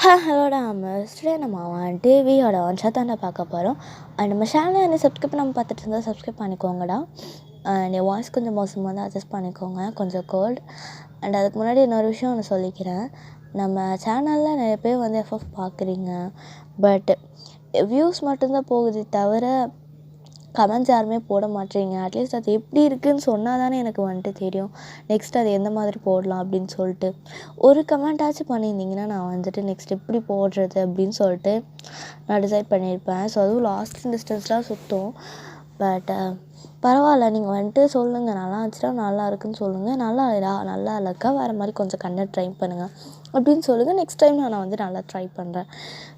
Hello டாமஸ் today நம்ம வந்துட்டு வியோட ஒன்ஷா தாண்டா பார்க்க போகிறோம். நம்ம சேனலை என்ன சப்ஸ்கிரைப் பண்ணாமல் பார்த்துட்டு இருந்தால் சப்ஸ்கிரைப் பண்ணிக்கோங்கடா. என் வாய்ஸ் கொஞ்சம் மோசமாக தான் அட்ஜஸ்ட் பண்ணிக்கோங்க, கொஞ்சம் கோல்டு. அண்ட் அதுக்கு முன்னாடி இன்னொரு விஷயம் ஒன்று சொல்லிக்கிறேன். நம்ம சேனலில் நிறைய பேர் வந்து எஃப்எஃப் பார்க்குறீங்க, பட் வியூஸ் மட்டும்தான் போகுது தவிர கமெண்ட்ஸ் யாருமே போட மாட்டேறீங்க. அட்லீஸ்ட் அது எப்படி இருக்குதுன்னு சொன்னால் தானே எனக்கு வந்துட்டு தெரியும் நெக்ஸ்ட் அது எந்த மாதிரி போடலாம் அப்படின்னு சொல்லிட்டு. ஒரு கமெண்ட்டாச்சும் பண்ணியிருந்தீங்கன்னா நான் வந்துட்டு நெக்ஸ்ட் எப்படி போடுறது அப்படின்னு சொல்லிட்டு நான் டிசைட் பண்ணியிருப்பேன். ஸோ அதுவும் லாஸ்ட் டிஸ்டன்ஸ்லாம் சுற்றும். பட் பரவாயில்ல, நீங்கள் வந்துட்டு சொல்லுங்கள், நல்லா இருந்துச்சுன்னா நல்லா இருக்குன்னு சொல்லுங்கள், நல்லா இல்லைக்கா வேறு மாதிரி கொஞ்சம் கண்டென்ட் ட்ரை பண்ணுங்கள் அப்படின்னு சொல்லுங்கள். நெக்ஸ்ட் டைம் நான் வந்து நல்லா ட்ரை பண்ணுறேன்.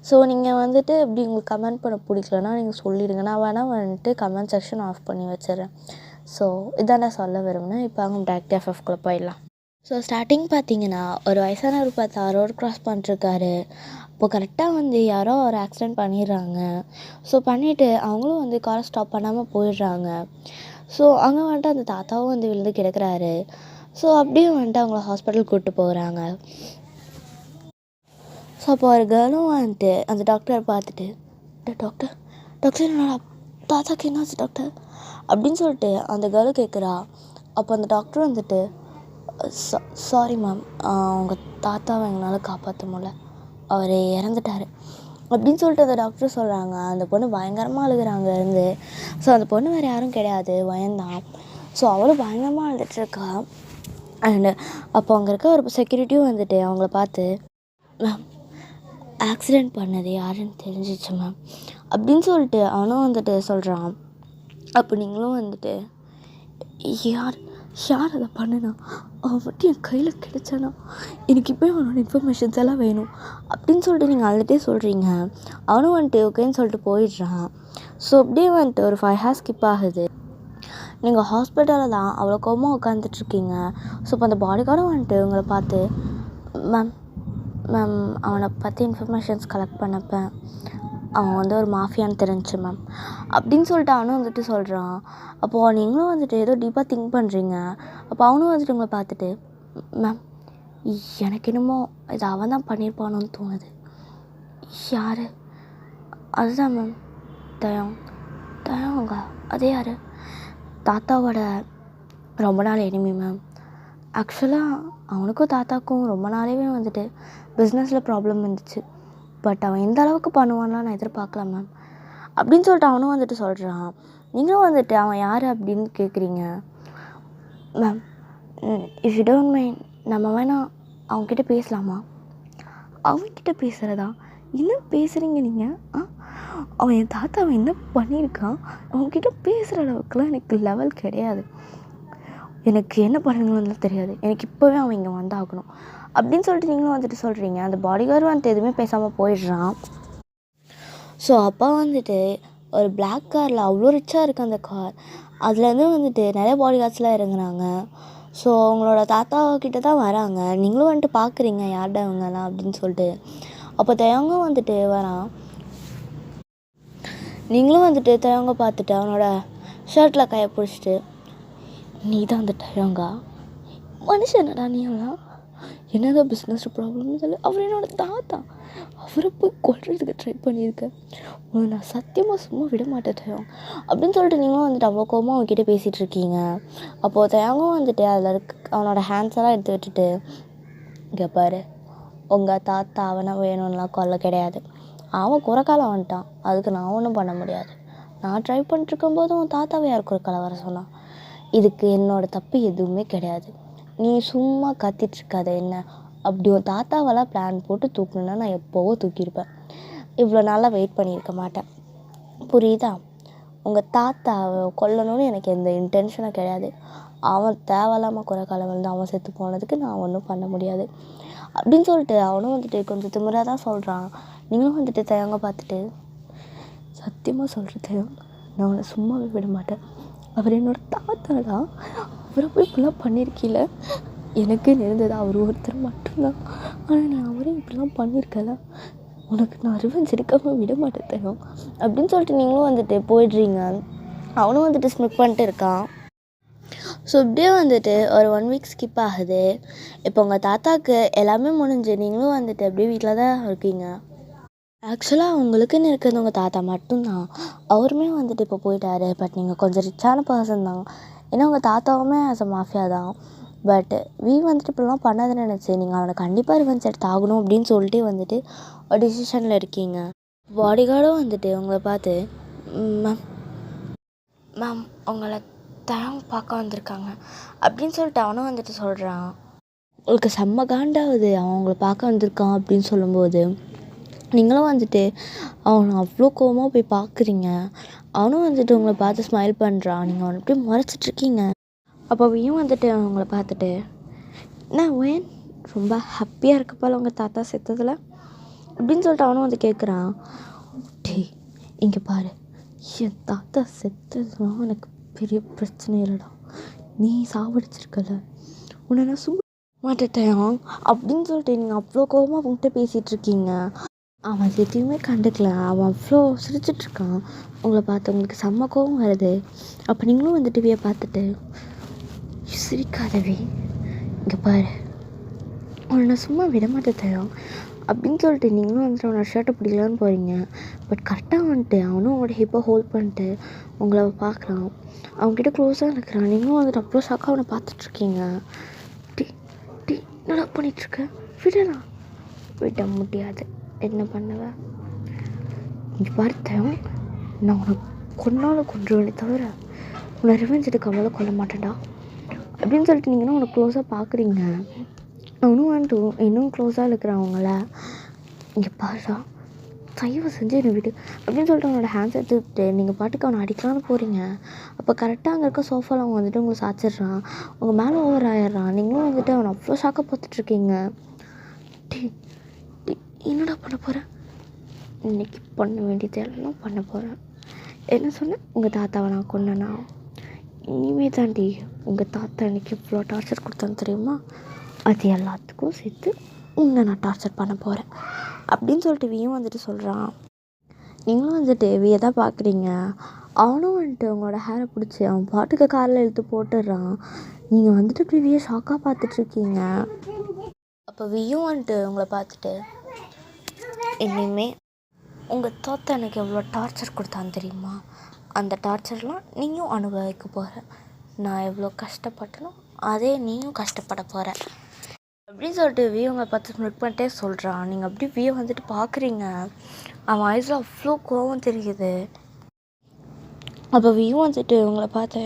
ஸோ நீங்கள் வந்துட்டு இப்படி உங்களுக்கு கமெண்ட் பண்ண பிடிக்கலன்னா நீங்கள் சொல்லிவிடுங்க, நான் வேணால் வந்துட்டு கமெண்ட் செக்ஷன் ஆஃப் பண்ணி வச்சிடுறேன். ஸோ இதான் நான் சொல்ல விரும்பினேன். இப்போ அவங்க டேரக்ட் எஃப்எஃப்குள்ளே போயிடலாம். ஸோ ஸ்டார்டிங் பார்த்தீங்கன்னா ஒரு வயசானவர் பார்த்தா ரோடு க்ராஸ் பண்ணிட்டுருக்காரு. அப்போது கரெக்டாக வந்து யாரோ ஒரு ஆக்சிடெண்ட் பண்ணிடுறாங்க. ஸோ பண்ணிவிட்டு அவங்களும் வந்து காரை ஸ்டாப் பண்ணாமல் போயிடுறாங்க. ஸோ அங்கே வந்துட்டு அந்த தாத்தாவும் வந்து விழுந்து கிடக்குறாரு. ஸோ அப்படியே வந்துட்டு அவங்கள ஹாஸ்பிட்டல் கூப்பிட்டு போகிறாங்க. ஸோ அப்போ ஒரு கேர்ளும் வந்துட்டு அந்த டாக்டரை பார்த்துட்டு, டாக்டர் டாக்டர் என்னோட தாத்தாக்கு என்னாச்சு டாக்டர் அப்படின்னு சொல்லிட்டு அந்த கேர்ளும் கேட்குறா. அப்போ அந்த டாக்டர் வந்துட்டு, சாரி மேம், உங்கள் தாத்தாவை எங்களால் காப்பாற்ற முடியல, அவர் இறந்துட்டார் அப்படின்னு சொல்லிட்டு அந்த டாக்டர் சொல்கிறாங்க. அந்த பொண்ணு பயங்கரமாக அழுகுறாங்க இருந்து. ஸோ அந்த பொண்ணு வேறு யாரும் கிடையாது, வயந்தான். ஸோ அவளும் பயங்கரமாக அழுதுட்டுருக்கா. அண்டு அப்போ அங்கே இருக்க ஒரு செக்யூரிட்டியும் வந்துட்டு அவங்கள பார்த்து, மேம் ஆக்சிடெண்ட் பண்ணது யாருன்னு தெரிஞ்சிச்சு மேம் அப்படின்னு சொல்லிட்டு அவனும் வந்துட்டு சொல்கிறான். அப்போ நீங்களும் வந்துட்டு, யார் அதை பண்ணுனா, அவன் மட்டும் என் கையில் கிடைச்சானா, எனக்கு இப்போ அவனோட இன்ஃபர்மேஷன்ஸ் எல்லாம் வேணும் அப்படின்னு சொல்லிட்டு நீங்கள் அழுதே சொல்கிறீங்க. அவனும் வந்துட்டு ஓகேன்னு சொல்லிட்டு போயிடுறான். ஸோ அப்படியே வந்துட்டு ஒரு 5 hours ஸ்கிப் ஆகுது. நீங்கள் ஹாஸ்பிட்டலில் தான் அவ்வளோ கோவமாக உட்காந்துட்ருக்கீங்க. ஸோ இப்போ அந்த பாடிகார்டும் வந்துட்டு உங்களை பார்த்து, மேம் அவனை பற்றி இன்ஃபர்மேஷன்ஸ் கலெக்ட் பண்ணப்போ அவன் வந்து ஒரு மாஃபியான்னு தெரிஞ்சிச்சு மேம் அப்படின்னு சொல்லிட்டு அவனும் வந்துட்டு சொல்கிறான். அப்போது நீங்களும் வந்துட்டு ஏதோ டீப்பாக திங்க் பண்ணுறீங்க. அப்போ அவனும் வந்துட்டு உங்களை பார்த்துட்டு, மேம் எனக்கு என்னமோ இது அவன் தான் பண்ணியிருப்பானோன்னு தோணுது. யார்? அதுதான் மேம் தயங்க. அதே யார்? தாத்தாவோட ரொம்ப நாள் எனிமி மேம். ஆக்சுவலாக அவனுக்கும் தாத்தாக்கும் ரொம்ப நாளாகவே வந்துட்டு பிஸ்னஸில் ப்ராப்ளம் இருந்துச்சு. பட் அவன் எந்த அளவுக்கு பண்ணுவான்லாம் நான் எதிர்பார்க்கல மேம் அப்படின்னு சொல்லிட்டு அவனும் வந்துட்டு சொல்கிறான். நீங்களும் வந்துட்டு அவன் யார் அப்படின்னு கேட்குறீங்க. Ma'am if you don't mind நம்ம வேணால் அவன்கிட்ட பேசலாமா? அவன்கிட்ட பேசுகிறதா? என்ன பேசுகிறீங்க நீங்கள்? அவன் என் தாத்தா அவன் என்ன பண்ணியிருக்கான், அவன்கிட்ட பேசுகிற அளவுக்குலாம் எனக்கு லெவல் கிடையாது. எனக்கு என்ன பண்ணணும்னு தெரியாது, எனக்கு இப்போவே அவன் இங்கே வந்தாகணும் அப்படின்னு சொல்லிட்டு நீங்களும் வந்துட்டு சொல்கிறீங்க. அந்த பாடிகார்டு வந்துட்டு எதுவுமே பேசாமல் போயிடுறான். ஸோ அப்பா வந்துட்டு ஒரு பிளாக் காரில் அவ்வளோ ரிச்சாக இருக்குது அந்த கார், அதுலேருந்து வந்துட்டு நிறைய பாடிகார்ட்ஸ்லாம் இறங்குறாங்க. ஸோ அவங்களோட தாத்தா கிட்ட தான் வராங்க. நீங்களும் வந்துட்டு பார்க்குறீங்க யார்டா இவங்கலாம் அப்படின்னு சொல்லிட்டு. அப்போ தயங்க வந்துட்டு வரான். நீங்களும் வந்துட்டு தயங்க பார்த்துட்டு அவனோட ஷர்ட்டில் கையை பிடிச்சிட்டு, நீ தான் அந்த டயங்கா மனுஷனடா நீ எல்லாம், என்னதான் பிஸ்னஸ் ப்ராப்ளம்னு சொல்லி அவர் என்னோட தாத்தா, அவரை போய் கொல்றதுக்கு ட்ரை பண்ணியிருக்கேன், உன்னை நான் சத்தியமாக சும்மா விட மாட்டேன் தயம் அப்படின்னு சொல்லிட்டு நீங்களும் வந்துட்டு அவ்வளோ கோவமாக அவங்ககிட்ட பேசிகிட்டு இருக்கீங்க. அப்போது தயங்கும் வந்துட்டு அதில் அவனோட ஹேண்ட்ஸ் எல்லாம் எடுத்து விட்டுட்டு, இங்கே பாரு, உங்கள் தாத்தா அவனை வேணும்லாம் கொல்ல கிடையாது, அவன் குறைக்காலம் வந்துட்டான், அதுக்கு நான் ஒன்றும் பண்ண முடியாது. நான் ட்ரை பண்ணிட்டுருக்கும்போது உன் தாத்தாவை யார் குறைக்கால வர சொன்னான், இதுக்கு என்னோடய தப்பு எதுவுமே கிடையாது, நீ சும்மா கத்திட்டுருக்காத என்ன. அப்படி உன் தாத்தாவெல்லாம் பிளான் போட்டு தூக்கணுன்னா நான் எப்போவோ தூக்கியிருப்பேன், இவ்வளோ நாளாக வெயிட் பண்ணியிருக்க மாட்டேன், புரியுதா? உங்கள் தாத்தாவை கொல்லணும்னு எனக்கு எந்த இன்டென்ஷனும் கிடையாது. அவன் தேவையில்லாமல் குறைக்காலம் வந்து அவன் செத்து போனதுக்கு நான் ஒன்றும் பண்ண முடியாது அப்படின்னு சொல்லிட்டு அவனும் வந்துட்டு கொஞ்சம் திமிராக தான் சொல்கிறான். நீங்களும் வந்துட்டு தயங்க பார்த்துட்டு, சத்தியமாக சொல்கிறது நான் அவனை சும்மாவே விட மாட்டேன், அவர் என்னோட தாத்தாடா, அவரை போய் இப்படிலாம் பண்ணியிருக்கீல, எனக்கு இருந்தது அவர் ஒருத்தர் மட்டும்தான், ஆனால் நான் அவரையும் இப்படிலாம் பண்ணியிருக்கல, உனக்கு நான் ரிவெஞ்ச் எடுக்காமல் விட மாட்டேன் தயம் அப்படின்னு சொல்லிட்டு நீங்களும் வந்துட்டு போயிடுறீங்க. அவனும் வந்துட்டு ஸ்மிக் பண்ணிட்டு இருக்கான். ஸோ இப்படியே வந்துட்டு ஒரு 1 வீக் ஸ்கிப் ஆகுது. இப்போ உங்கள் தாத்தாவுக்கு எல்லாமே முடிஞ்சு நீங்களும் வந்துட்டு அப்படியே வீட்டில் தான் இருக்கீங்க. ஆக்சுவலாக உங்களுக்குன்னு இருக்கிறது உங்கள் தாத்தா மட்டும்தான். அவருமே வந்துட்டு இப்போ போயிட்டாரு. பட் நீங்கள் கொஞ்சம் ரிச்சான பர்சன் தான். ஏன்னா உங்கள் தாத்தாவுமே ஆஸ் அ மாஃபியா தான். பட் வந்துட்டு இப்படிலாம் பண்ணாதுன்னு நினச்சி நீங்கள் அவனை கண்டிப்பாக ரிவெஞ்ச் எடுத்து ஆகணும் அப்படின்னு சொல்லிட்டு வந்துட்டு ஒரு டிசிஷனில் இருக்கீங்க. பாடிகார்டும் வந்துட்டு உங்களை பார்த்து, மேம் மேம் உங்களை தரம் பார்க்க வந்திருக்காங்க அப்படின்னு சொல்லிட்டு அவனும் வந்துட்டு சொல்கிறான். உங்களுக்கு செம்ம காண்டாகுது அவன் உங்களை பார்க்க வந்திருக்கான் அப்படின்னு சொல்லும்போது. நீங்களும் வந்துட்டு அவனை அவ்வளோ கோவமாக போய் பார்க்குறீங்க. அவனும் வந்துட்டு உங்களை பார்த்து ஸ்மைல் பண்ணுறான். நீங்கள் அவனை அப்படியே முறைச்சிட்ருக்கீங்க. அப்போ அவன் வந்துட்டு அவங்கள பார்த்துட்டு, என்ன ஏன் ரொம்ப ஹாப்பியாக இருக்க போல உங்கள் தாத்தா செத்ததில் அப்படின்னு சொல்லிட்டு அவனும் வந்து கேட்குறான். டேய் இங்கே பாரு, என் தாத்தா செத்ததுலாம் எனக்கு பெரிய பிரச்சனை இல்லைடா. நீ சாவடிச்சிருக்கல, உன்னை நான் சும்மா மாட்டேன் அப்படின்னு சொல்லிட்டு நீங்கள் அவ்வளோ கோவமாக அவன்கிட்ட பேசிகிட்ருக்கீங்க. அவன் எதையுமே கண்டுக்கல. அவன் அவ்வளோ சிரிச்சிட்ருக்கான். உங்களை பார்த்து உங்களுக்கு செம்ம கோவம் வருது. அப்போ நீங்களும் வந்துட்டு வியை பார்த்துட்டு, சிரிக்காதவே, இங்கே பாரு உன்னை சும்மா விட மாட்டேன் அப்படின்னு சொல்லிட்டு நீங்களும் வந்துட்டு அவனோட ஷர்ட்டை பிடிக்கலான்னு போகிறீங்க. பட் கரெக்டாக வந்துட்டு அவனும் அவனோட ஹிப்பை ஹோல்ட் பண்ணிட்டு உங்களை பார்க்குறான். அவங்ககிட்ட க்ளோஸாக இருக்கிறான். நீங்களும் வந்துட்டு அவ்வளோ ஷாக்காக அவனை பார்த்துட்ருக்கீங்க. டி நல்லா பண்ணிகிட்ருக்க, விடலாம். விட முடியாது, என்ன பண்ணுவேன்? இங்கே பார்த்தேன், நான் உனக்கு கொன்னாலும் கொன்றுவேனே தவிர உன்னை ரிவெஞ்ச் எடுக்காமல கொல்ல மாட்டேன்டா அப்படின்னு சொல்லிட்டு நீங்களும் உனக்கு க்ளோஸாக பார்க்குறீங்க. அவனும் வந்துட்டு இன்னும் க்ளோஸாக இருக்கிறவங்கள, இங்கே பாருடா தயவு செஞ்சு என்னை விடு அப்படின்னு சொல்லிட்டு அவனோட ஹேண்ட்ஸ் எடுத்துக்கிட்டு நீங்கள் பாட்டுக்கு அவனை அடிக்கலான்னு போகிறீங்க. அப்போ கரெக்டாக அங்கே இருக்க சோஃபாவில் அவன் வந்துட்டு உங்களை சாச்சிட்றான். உங்கள் மேலே ஓவர் ஆயிடுறான். நீங்களும் வந்துட்டு அவனை அவ்வளோ ஷாக்காக பார்த்துட்ருக்கீங்க. என்னடா பண்ண போகிறேன்? இன்றைக்கி பண்ண வேண்டியது எல்லாம் பண்ண போகிறேன். என்ன சொன்னேன்? உங்கள் தாத்தாவை நான் கொன்னேனா? இனிமே தாண்டி உங்கள் தாத்தா எனக்கு இவ்வளோ டார்ச்சர் கொடுத்தான்னு தெரியுமா? அது எல்லாத்துக்கும் சேர்த்து உன்னை நான் டார்ச்சர் பண்ண போகிறேன் அப்படின்னு சொல்லிட்டு வியும் வந்துட்டு சொல்கிறான். நீங்களும் வந்துட்டு வியை தான் பார்க்குறீங்க. அவனும் வந்துட்டு உங்களோட ஹேரை பிடிச்சி அவன் பாட்டுக்கு காரில் இழுத்து போட்டுடுறான். நீங்கள் வந்துட்டு இப்படி வியை ஷாக்காக பார்த்துட்ருக்கீங்க. அப்போ வியும் வந்துட்டு உங்களை பார்த்துட்டு, இனிமே உங்கள் தாத்தா எனக்கு எவ்வளோ டார்ச்சர் கொடுத்தான்னு தெரியுமா? அந்த டார்ச்சர்லாம் நீயும் அனுபவிக்க போகிற. நான் எவ்வளோ கஷ்டப்பட்டனோ அதே நீயும் கஷ்டப்பட போகிற அப்படின்னு சொல்லிட்டு வியை உங்களை பார்த்து ஸ்மிட் பண்ணிட்டே சொல்கிறான். நீங்கள் அப்படி வியை வந்துட்டு பார்க்குறீங்க. அவன் ஐஸில் அவ்வளோ கோவம் தெரியுது. அப்போ வியும் வந்துட்டு உங்களை பார்த்து,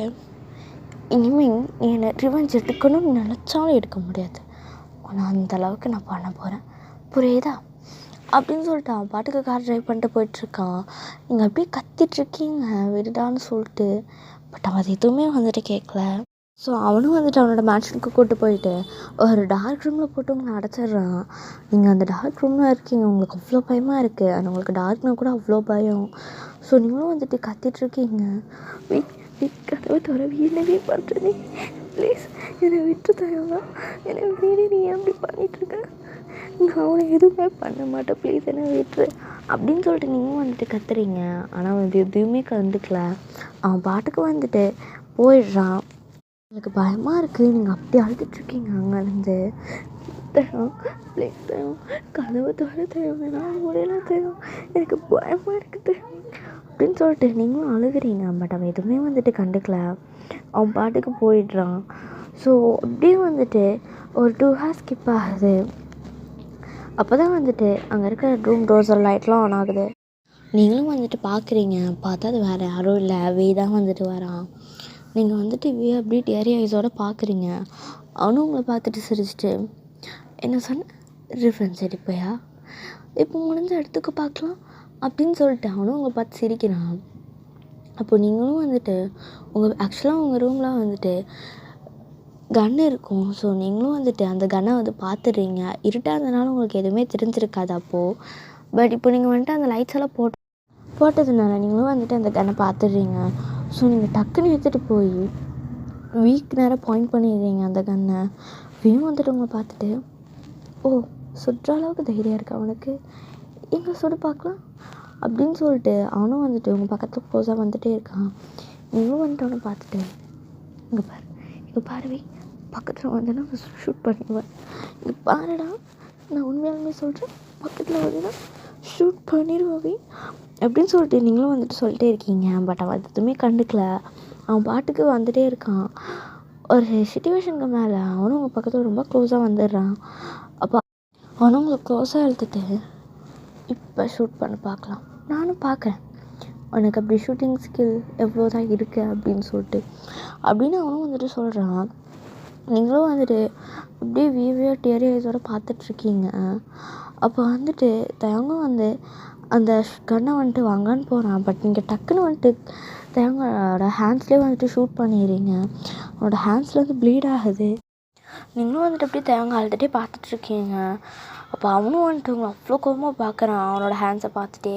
இனிமேல் நீ என்னை ரிவெஞ்ச் எடுக்கணும்னு நினச்சாலும் எடுக்க முடியாது. ஆனால் அந்தளவுக்கு நான் பண்ண போகிறேன், புரியுதா அப்படின்னு சொல்லிட்டு அவன் பாட்டுக்கு கார் ட்ரைவ் பண்ணிட்டு போயிட்டுருக்கான். நீங்கள் அப்படியே கத்திட்ருக்கீங்க விடுடான்னு சொல்லிட்டு. பட் அவன் அது எதுவுமே வந்துட்டு கேட்கல. ஸோ அவனும் வந்துட்டு அவனோட மேன்ஷனுக்கு கூப்பிட்டு போயிட்டு ஒரு டார்க் ரூமில் போட்டு உங்களை அடைச்சிட்றான். நீங்கள் அந்த டார்க் ரூமில் இருக்கீங்க. உங்களுக்கு அவ்வளோ பயமாக இருக்குது. ஆனால் உங்களுக்கு டார்க்னா கூட அவ்வளோ பயம். ஸோ நீங்களும் வந்துட்டு கத்திட்ருக்கீங்க. கதவை தவிர என்னவே பண்ணுறேன், ப்ளீஸ் என்னை விட்டு தரவா, என்னை வீடு நீ எப்படி பண்ணிகிட்ருக்க, நான் அவனை எதுவுமே பண்ண மாட்டேன், ப்ளீஸ் என்ன விட்டுரு அப்படின்னு சொல்லிட்டு நீங்களும் வந்துட்டு கத்துறீங்க. ஆனால் அவன் எதுவுமே கண்டுக்கல. அவன் பாட்டுக்கு வந்துட்டு போயிடுறான். எனக்கு பயமாக இருக்குது. நீங்கள் அப்படி அழுதுட்ருக்கீங்க அங்கேருந்து. தரும் ப்ளீஸ் தரும், கதவை தவிர தரும், நான் முடியல தரும், எனக்கு பயமாக இருக்குது அப்படின்னு சொல்லிட்டு நீங்களும் அழுகுறீங்க. பட் அவன் எதுவுமே வந்துட்டு கண்டுக்கல. அவன் பாட்டுக்கு போயிடுறான். ஸோ அப்படியே வந்துட்டு ஒரு 2 hours ஸ்கிப் ஆகுது. அப்போ தான் வந்துட்டு அங்கே இருக்கிற ரூம் டோர்ஸோட லைட்லாம் ஆன் ஆகுது. நீங்களும் வந்துட்டு பார்க்குறீங்க. பார்த்தா அது வேறு யாரும் இல்லை, தான் வந்துட்டு வரான். நீங்கள் வந்துட்டு அப்படியே டேரி ஐஸோடு பார்க்குறீங்க. அவனும் உங்களை பார்த்துட்டு சிரிச்சிட்டு, என்ன சொன்ன, ரிஃபரன்ஸ் எடுப்பையா, இப்போ முடிஞ்ச இடத்துக்கு பார்க்கலாம் அப்படின்னு சொல்லிட்டு அவனும் உங்களை பார்த்து சிரிக்கிறான். அப்போ நீங்களும் வந்துட்டு ஆக்சுவலாக உங்கள் ரூமில் வந்துட்டு கன் இருக்கும். ஸோ நீங்களும் வந்துட்டு அந்த கன்னை வந்து பார்த்துடுறீங்க. இருட்டாக இருந்தனால உங்களுக்கு எதுவுமே தெரிஞ்சிருக்காது அப்போது. பட் இப்போ நீங்கள் வந்துட்டு அந்த லைட்ஸ் எல்லாம் போட்டதுனால நீங்களும் வந்துட்டு அந்த கன்னை பார்த்துடுறீங்க. ஸோ நீங்கள் டக்குன்னு எடுத்துகிட்டு போய் நேரம் பாயிண்ட் பண்ணிடுறீங்க அந்த கன்னை. வந்துட்டு உங்களை பார்த்துட்டு, ஓ சுடுற அளவுக்கு தைரியம் இருக்குது அவனுக்கு, எங்கே சுடு பார்க்கலாம் அப்படின்னு சொல்லிட்டு அவனும் வந்துட்டு உங்கள் பக்கத்தில் க்ளோஸாக வந்துகிட்டே இருக்கான். நீங்களும் வந்துட்டு அவனை பார்த்துட்டு, இங்கே பாரு இங்கே பாருவி பக்கத்தில் வந்தேன்னா ஷூட் பண்ணிடுவேன், இங்கே பாருடா நான் உண்மையாலுமே சொல்கிறேன், பக்கத்தில் வந்தேன்னா ஷூட் பண்ணிடுவாவி அப்படின்னு சொல்லிட்டு நீங்களும் வந்துட்டு சொல்லிட்டே இருக்கீங்க. பட் அவன் எதுவுமே கண்டுக்கல, அவன் பாட்டுக்கு வந்துகிட்டே இருக்கான். ஒரு சிச்சுவேஷனுக்கு மேலே அவனும் உங்கள் பக்கத்தில் ரொம்ப க்ளோஸாக வந்துடுறான். அப்போ அவனும் உங்களை க்ளோஸாக இழுத்துட்டு இப்போ ஷூட் பண்ண பார்க்கலாம், நானும் பார்க்குறேன் உனக்கு அப்படி ஷூட்டிங் ஸ்கில் எவ்வளோ தான் இருக்குது அப்படின்னு சொல்லிட்டு அப்படின்னு அவனும் வந்துட்டு சொல்கிறான். நீங்களும் வந்துட்டு அப்படியே வீவியோ டேரி ஐஸோடு பார்த்துட்ருக்கீங்க. அப்போ வந்துட்டு தயங்கம் வந்து அந்த கண்ணை வந்துட்டு வாங்கன்னு போகிறான். பட் நீங்கள் டக்குன்னு வந்துட்டு தயங்கோட ஹேண்ட்ஸ்லேயே வந்துட்டு ஷூட் பண்ணிடுறீங்க. அவனோட ஹேண்ட்ஸில் வந்து ப்ளீட் ஆகுது. நீங்களும் வந்துட்டு அப்படியே தயங்க அழுதுகிட்டே பார்த்துட்ருக்கீங்க. அப்போ அவனும் வந்துட்டு உங்களை அவ்வளோ கோவமாக பார்க்குறான் அவனோட ஹேண்ட்ஸை பார்த்துட்டே.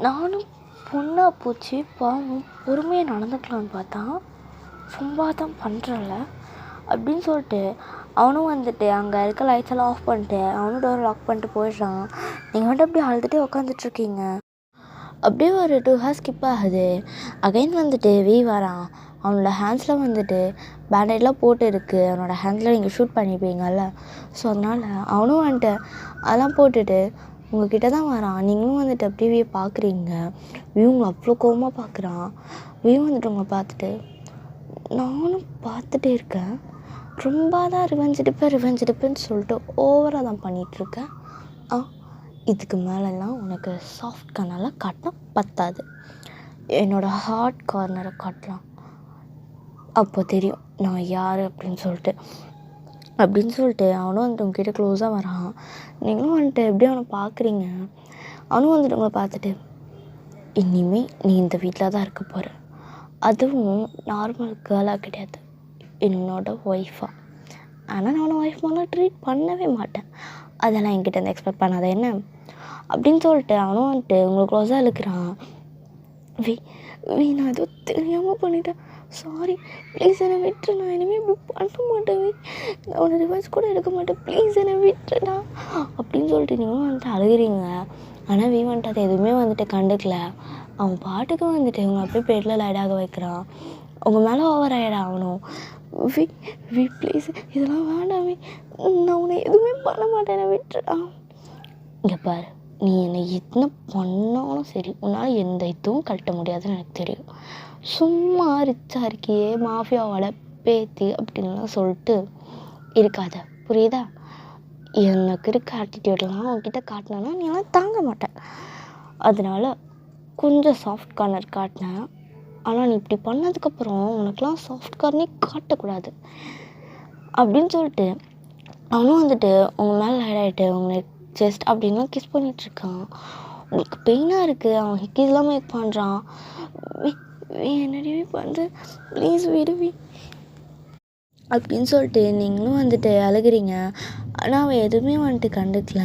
நானும் பொண்ணா போச்சு பாவம் பொறுமையாக நடந்துக்கலான்னு பார்த்தா சும்மா தான் பண்ணுறல அப்படின்னு சொல்லிட்டு அவனும் வந்துட்டு அங்கே இருக்க லைட்ஸ் எல்லாம் ஆஃப் பண்ணிட்டு அவனும் டோர் லாக் பண்ணிட்டு போயிடுறான். நீங்கள் வந்துட்டு அப்படியே அழுதுகிட்டே உட்காந்துட்ருக்கீங்க. அப்படியே ஒரு 2 ஹார்ஸ் ஸ்கிப் ஆகுது. அகைன் வந்துட்டு வரான். அவனோட ஹேண்ட்ஸில் வந்துட்டு பேண்டேட்லாம் போட்டு இருக்குது. அவனோட ஹேண்ட்ஸில் நீங்கள் ஷூட் பண்ணிப்பீங்கள்ல, ஸோ அதனால் அவனும் வந்துட்டு அதெல்லாம் போட்டுட்டு உங்கள்கிட்ட தான் வரான். நீங்களும் வந்துட்டு அப்படியே பார்க்குறீங்க. உங்களை அவ்வளோ கோவமாக பார்க்குறான். வந்துட்டு உங்களை பார்த்துட்டு நானும் பார்த்துட்டே இருக்கேன், ரொம்ப தான் ரிவெஞ்ச் எடுப்பேன்னு சொல்லிட்டு ஓவராக தான் பண்ணிகிட்ருக்கேன். இதுக்கு மேலெல்லாம் உனக்கு சாஃப்ட் கண்ணெல்லாம் காட்டினா பத்தாது, என்னோடய ஹார்ட் கார்னரை காட்டலாம், அப்போ தெரியும் நான் யார் அப்படின்னு சொல்லிட்டு அவனும் வந்துட்டு உங்ககிட்ட க்ளோஸாக வரான். நீங்களும் வந்துட்டு எப்படி அவனை பார்க்குறீங்க. அவனும் வந்துட்டு உங்களை பார்த்துட்டு இனிமேல் நீ இந்த வீட்டில் தான் இருக்க போகிற, அதுவும் நார்மல் கேர்ளாக கிடையாது, என்னோட ஒய்ஃபாக. ஆனால் நான் அவனை ஒய்ஃப் மாதிரிலாம் ட்ரீட் பண்ணவே மாட்டேன், அதெல்லாம் என்கிட்ட வந்து எக்ஸ்பெக்ட் பண்ணாத என்ன அப்படின்னு சொல்லிட்டு அவனும் வந்துட்டு உங்களுக்கு க்ளோஸாக இருக்கிறான். நான் ஏதோ தெரியாமல் பண்ணிட்டேன், சாரி ப்ளீஸ் என்னை விட்டுரு, நான் இனிமேல் இப்படி பண்ண மாட்டேன், நான் உன்னை ரிவர்ஸ் கூட எடுக்க மாட்டேன், ப்ளீஸ் என்னை விட்டுடா அப்படின்னு சொல்லிட்டு நீங்களும் வந்துட்டு அழுகிறீங்க. ஆனால் வந்துட்டு அதை எதுவுமே வந்துட்டு கண்டுக்கல. அவன் பாட்டுக்கு வந்துட்டு இவங்க அப்படியே பெட்டில் லைடாக வைக்கிறான். உங்கள் மேலே ஓவர் ஆகிடா அவனும். ப்ளீஸ் இதெல்லாம் வேண்டாமே, நான் உன்னை எதுவுமே பண்ண மாட்டேன், விட்டுடா. இங்கே பாரு, நீ என்னை என்ன பண்ணாலும் சரி உன்னால் எந்த இதுவும் கழட்ட முடியாதுன்னு எனக்கு தெரியும். சும்மா ரிச்சாக இருக்கியே மாஃபியாவோட பேத்தி அப்படின்லாம் சொல்லிட்டு இருக்காத, புரியுதா? எனக்கு இருக்க ஆட்டிடியூட்லாம் அவன்கிட்ட காட்டினா நீ எல்லாம் தாங்க மாட்டேன், அதனால கொஞ்சம் சாஃப்ட் கார்னர் காட்டினேன். ஆனால் நீ இப்படி பண்ணதுக்கப்புறம் உனக்குலாம் சாஃப்ட் கார்னே காட்டக்கூடாது அப்படின்னு சொல்லிட்டு அவனும் வந்துட்டு உங்கள் மேலே லைட் உங்களை ஜஸ்ட் அப்படின்லாம் கிஸ் பண்ணிகிட்ருக்கான். உங்களுக்கு பெயினாக இருக்குது, அவன் ஹிக்கீஸ்லாம் மேக் பண்ணுறான். என்னடி பண்ணுற, ப்ளீஸ் விடுவி அப்படின்னு சொல்லிட்டு நீங்களும் வந்துட்டு அழுகிறீங்க. ஆனால் அவன் எதுவுமே வந்துட்டு கண்டுக்கல.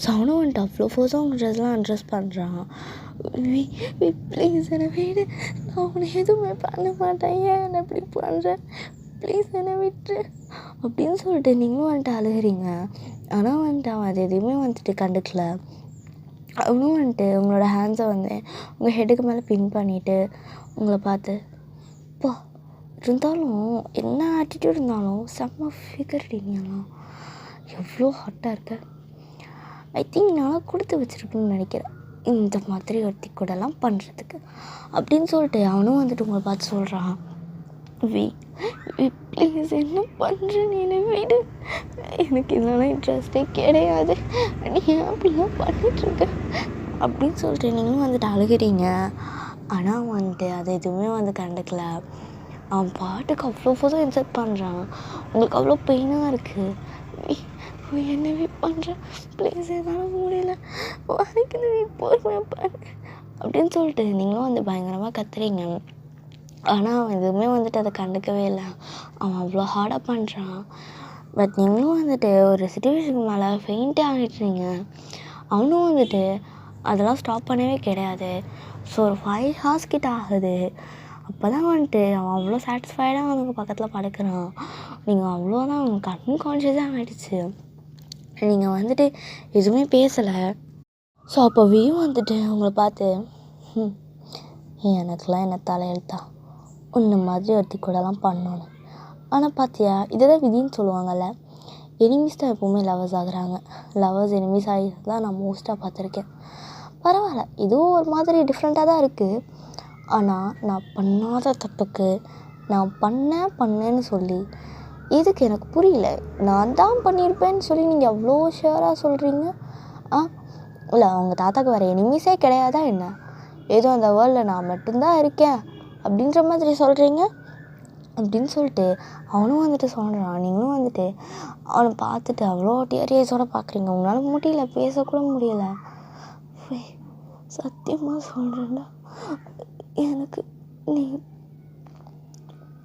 ஸோ அவனும் வந்துட்டு அவ்வளோ ஃபோர்ஸாக அவங்க ட்ரெஸ்லாம் அட்ரெஸ் பண்ணுறான். ப்ளீஸ் என்னை விடு, நான் உன்னை எதுவுமே பண்ண மாட்டேன், ஏன் என்னை இப்படி பண்ணுறேன், ப்ளீஸ் என்னை விட்டு அப்படின்னு சொல்லிட்டு நீங்களும் வந்துட்டு அழுகிறீங்க. ஆனால் வந்துட்டு அவன் அது எதுவுமே வந்துட்டு கண்டுக்கல. அவனும் வந்துட்டு உங்களோட ஹேண்ட்ஸை வந்து உங்கள் ஹெட்டுக்கு மேலே பின் பண்ணிவிட்டு உங்களை பார்த்து பா இருந்தாலும் என்ன ஆட்டிடியூட் இருந்தாலும் செம்ம ஃபிகர் நீங்களாம், எவ்வளோ ஹாட்டாக இருக்க, ஐ திங்க் நான் கொடுத்து வச்சுருக்குன்னு நினைக்கிறேன் இந்த மாதிரி ஒருத்தி கூடலாம் பண்ணுறதுக்கு அப்படின்னு சொல்லிட்டு அவனும் வந்துட்டு உங்களை பார்த்து சொல்கிறான். ப்ளீஸ் என்ன பண்ணுற, நீ என்னை விடு, எனக்கு இதெல்லாம் இன்ட்ரெஸ்டே கிடையாது, நீ ஏன் அப்படிலாம் பண்ணிகிட்ருக்க அப்படின்னு சொல்லிட்டு நீங்களும் வந்துட்டு அழுகிறீங்க. ஆனால் வந்துட்டு அது எதுவுமே வந்து கண்டுக்கல. அவன் பாட்டுக்கு அவ்வளோ ஃபோர்ஸாக இன்சல்ட் பண்ணுறான். உங்களுக்கு அவ்வளோ பெயினாக இருக்குது, என்னவே பண்ணுறேன், ப்ளீஸ் என்னால் முடியல, வரைக்கும் பொறுமையாக பண்ணு அப்படின்னு சொல்லிட்டு நீங்களும் வந்து பயங்கரமாக கத்துறீங்க. ஆனால் அவன் எதுவுமே வந்துட்டு அதை கண்டுக்கவே இல்லை. அவன் அவ்வளோ ஹார்டாக பண்ணுறான். பட் நீங்களும் வந்துட்டு ஒரு சிச்சுவேஷனுக்கு மேலே ஃபெயிண்ட்டே ஆகிட்டுறீங்க. அவனும் வந்துட்டு அதெல்லாம் ஸ்டாப் பண்ணவே கிடையாது. ஸோ ஒரு 5 hours கிட்ட ஆகுது. அப்போ தான் வந்துட்டு அவன் அவ்வளோ சாட்டிஸ்ஃபைடாக அவனுக்கு பக்கத்தில் படுக்கிறான். நீங்கள் அவ்வளோதான் அவன் கான்ஷியஸாக ஆகிடுச்சு. நீங்கள் வந்துட்டு எதுவுமே பேசலை. ஸோ அப்போ வந்துட்டு உங்களை பார்த்து எனக்கெலாம் என்ன தலையெழுத்தா, உன்ன மாதிரி ஒருத்தி கூடலாம் பண்ணணும். ஆனால் பார்த்தியா, இதுதான் விதின்னு சொல்லுவாங்கள்ல. எனிமீஸ் தான் எப்போவுமே லவர்ஸ் ஆகுறாங்க. லவர்ஸ் எனிமீஸ் ஆகிறது தான் நான் மோஸ்ட்டாக பார்த்துருக்கேன். பரவாயில்ல, இதுவும் ஒரு மாதிரி டிஃப்ரெண்ட்டாக தான் இருக்குது. ஆனால் நான் பண்ணாத தப்புக்கு நான் பண்ணேன்னு சொல்லி இதுக்கு எனக்கு புரியல. நான் தான் பண்ணியிருப்பேன்னு சொல்லி நீங்கள் அவ்வளோ ஷியராக சொல்கிறீங்க. இல்லை, அவங்க தாத்தாவுக்கு வேறு எனிமீஸே கிடையாதா என்ன? ஏதோ அந்த வேர்ல்டில் நான் மட்டும்தான் இருக்கேன் அப்படின்ற மாதிரி சொல்கிறீங்க அப்படின்னு சொல்லிட்டு அவனும் வந்துட்டு சொல்கிறான். நீங்களும் வந்துட்டு அவனை பார்த்துட்டு அவ்வளோ டியரியஸோடு பார்க்குறீங்க. உங்களால் முடியல, பேசக்கூட முடியலை. சத்தியமாக சொல்கிறேன்டா, எனக்கு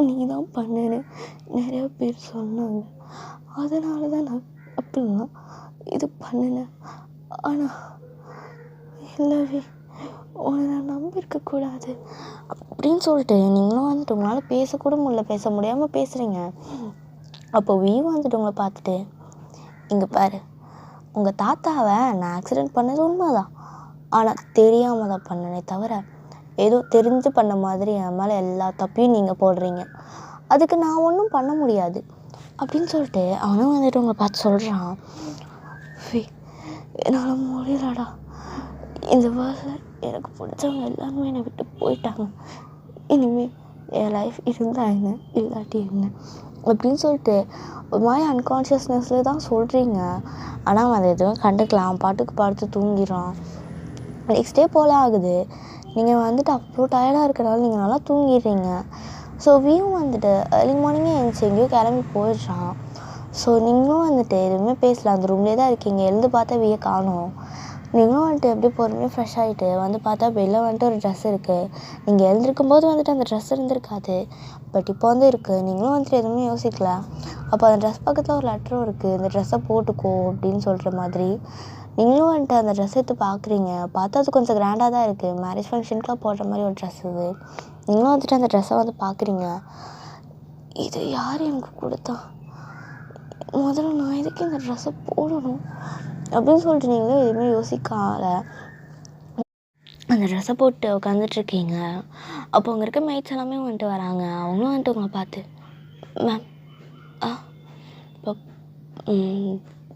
நீ தான் பண்ணுன்னு நிறைய பேர் சொன்னாங்க. அதனால தான் நான் அப்படிலாம் இது பண்ணினேன். ஆனால் இல்லவே உன்னை நான் நம்பியிருக்கக்கூடாது அப்படின்னு சொல்லிட்டு நீங்களும் வந்துட்டு உங்களால் பேசக்கூட முடியல, பேச முடியாமல் பேசுகிறீங்க. அப்போ வீவும் வந்துட்டு உங்களை பார்த்துட்டு, இங்கே பாரு, உங்கள் தாத்தாவை நான் ஆக்சிடெண்ட் பண்ணது உண்மைதான். ஆனால் தெரியாமல் தான் பண்ணனே தவிர ஏதோ தெரிஞ்சு பண்ண மாதிரி என் மேலே எல்லா தப்பையும் நீங்கள் போடுறீங்க. அதுக்கு நான் ஒன்றும் பண்ண முடியாது அப்படின்னு சொல்லிட்டு அவனும் வந்துட்டு உங்களை பார்த்து சொல்கிறான். என்னால் முடியலடா, இந்த வேர்ல்டில் எனக்கு பிடிச்சவங்க எல்லாருமே என்னை விட்டு போயிட்டாங்க. இனிமேல் என் லைஃப் இருந்தால் என்ன, இல்லாட்டி என்ன அப்படின்னு சொல்லிட்டு ஒரு மாதிரி அன்கான்ஷியஸ்னஸில் தான் சொல்கிறீங்க. ஆனால் அவன் அதை எதுவும் கண்டுக்கலாம், பாட்டுக்கு படுத்து தூங்கிடுறான். நெக்ஸ்ட் டே போல் ஆகுது. நீங்கள் வந்துட்டு அவ்வளோ டயர்டாக இருக்கிறனால நீங்கள் நல்லா தூங்கிடுறீங்க. ஸோ வியும் வந்துட்டு ஏர்லி மார்னிங்கே எழுந்துச்சு எங்கேயோ கிளம்பி போயிடுறான். ஸோ நீங்களும் வந்துட்டு எதுவுமே பேசல, அந்த ரூம்லேயே தான் இருக்கீங்க. எழுந்து பார்த்தா வியை காணோம். நீங்களும் வந்துட்டு எப்படி பொறுமையாக ஃப்ரெஷ் ஆகிட்டு வந்து பார்த்தா வெளில வந்துட்டு ஒரு ட்ரெஸ் இருக்குது. நீங்கள் எழுந்திருக்கும் போது வந்துட்டு அந்த ட்ரெஸ் இருந்திருக்காது, பட் இப்போ வந்து இருக்குது. நீங்களும் வந்துட்டு எதுவுமே யோசிக்கல. அப்போ அந்த ட்ரெஸ் பக்கத்தில் ஒரு லெட்டரும் இருக்குது, இந்த ட்ரெஸ்ஸை போட்டுக்கோ அப்படின்னு சொல்கிற மாதிரி. நீங்களும் வந்துட்டு அந்த ட்ரெஸ் எடுத்து பார்க்குறீங்க. பார்த்தா அது கொஞ்சம் கிராண்டாக தான் இருக்குது, மேரேஜ் ஃபங்க்ஷனுக்குலாம் போடுற மாதிரி ஒரு ட்ரெஸ் இது. நீங்களும் வந்துட்டு அந்த ட்ரெஸ்ஸை வந்து பார்க்குறீங்க. இது யார் எனக்கு கொடுத்தா? முதல்ல நான் எதுக்கு இந்த ட்ரெஸ்ஸை போடணும் அப்படின்னு சொல்லிட்டு நீங்களும் எதுவுமே யோசிக்காத அந்த ட்ரெஸ்ஸை போட்டு உட்காந்துட்ருக்கீங்க. அப்போ அங்கே இருக்க மெய்ட்ஸ் எல்லாமே வந்துட்டு வராங்க. அவங்களும் வந்துட்டு உங்களை பார்த்து, மேம் இப்போ